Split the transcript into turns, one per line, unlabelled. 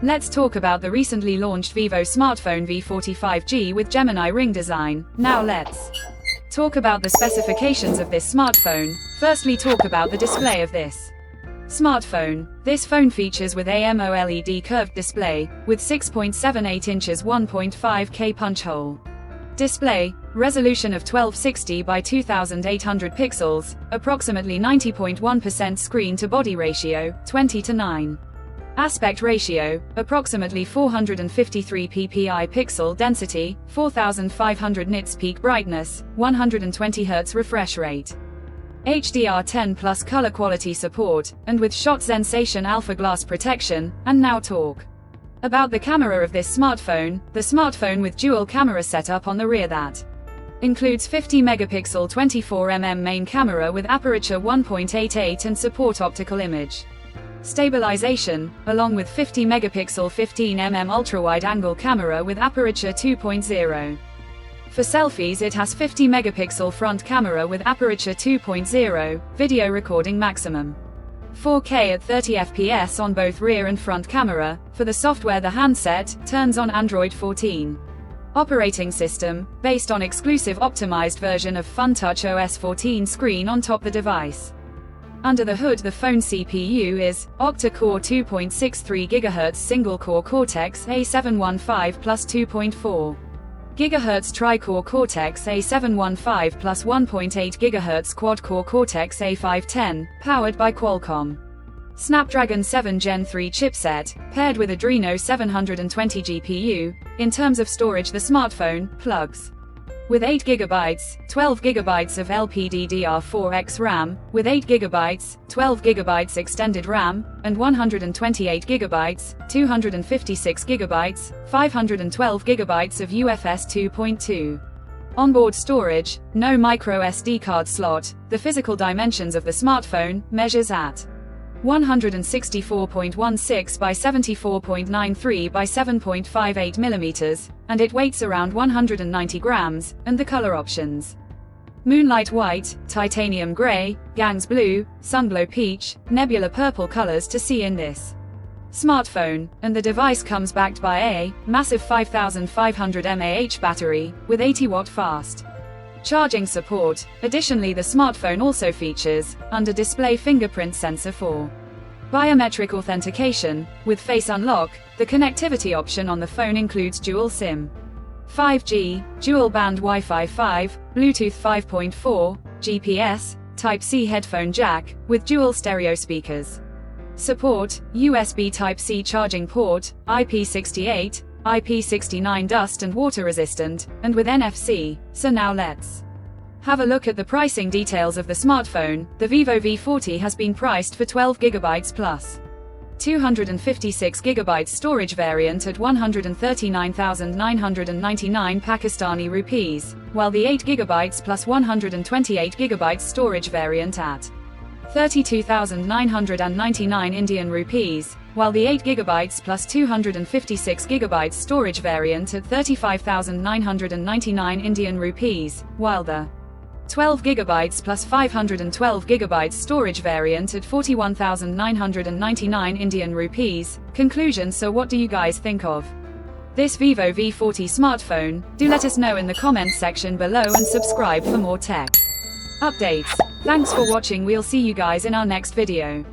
Let's talk about the recently launched Vivo smartphone V40 5G with Gemini ring design. Now let's talk about the specifications of this smartphone. Firstly, talk about the display of this smartphone. This phone features with AMOLED curved display, with 6.78 inches 1.5K punch hole display, resolution of 1260 by 2800 pixels, approximately 90.1% screen-to-body ratio, 20:9. Aspect ratio, approximately 453 ppi pixel density, 4500 nits peak brightness, 120 Hz refresh rate. HDR10 plus color quality support, and with shot sensation alpha glass protection. And now talk about the camera of this smartphone. The smartphone with dual camera setup on the rear that includes 50 megapixel 24mm main camera with aperture 1.88 and support optical image stabilization, along with 50 megapixel 15mm ultra-wide-angle camera with aperture 2.0. For selfies, it has 50 megapixel front camera with aperture 2.0, video recording maximum 4K at 30 fps on both rear and front camera. For the software, the handset turns on Android 14 operating system, based on exclusive optimized version of FunTouch OS 14 screen on top the device. Under the hood, the phone CPU is octa-core 2.63 GHz single-core Cortex-A715 plus 2.4 GHz tri-core Cortex-A715 plus 1.8 GHz quad-core Cortex-A510, powered by Qualcomm Snapdragon 7 Gen 3 chipset, paired with Adreno 720 GPU. In terms of storage, the smartphone plugs with 8GB, 12GB of LPDDR4X RAM, with 8GB, 12GB extended RAM, and 128GB, 256GB, 512GB of UFS 2.2. Onboard storage, no micro SD card slot. The physical dimensions of the smartphone measures at 164.16 by 74.93 by 7.58 millimeters, and it weighs around 190 grams, and the color options: Moonlight White, Titanium Gray, Gang's Blue, Sunglow Peach, Nebula Purple colors to see in this smartphone, and the device comes backed by a massive 5500 mAh battery, with 80-watt fast charging support. Additionally, the smartphone also features under-display fingerprint sensor for biometric authentication. With Face Unlock, the connectivity option on the phone includes dual SIM 5G, dual-band Wi-Fi 5, Bluetooth 5.4, GPS, Type-C headphone jack, with dual stereo speakers. Support, USB Type-C charging port, IP68, IP69 dust and water resistant, and with NFC. So now let's have a look at the pricing details of the smartphone. The Vivo V40 has been priced for 12GB plus 256GB storage variant at 139,999 Pakistani rupees, while the 8GB plus 128GB storage variant at 32,999 Indian rupees, while the 8GB plus 256GB storage variant at 35,999 Indian rupees, while the 12GB plus 512GB storage variant at 41,999 Indian rupees. Conclusion: so what do you guys think of this Vivo V40 smartphone? Do let us know in the comments section below and subscribe for more tech updates. Thanks for watching. We'll see you guys in our next video.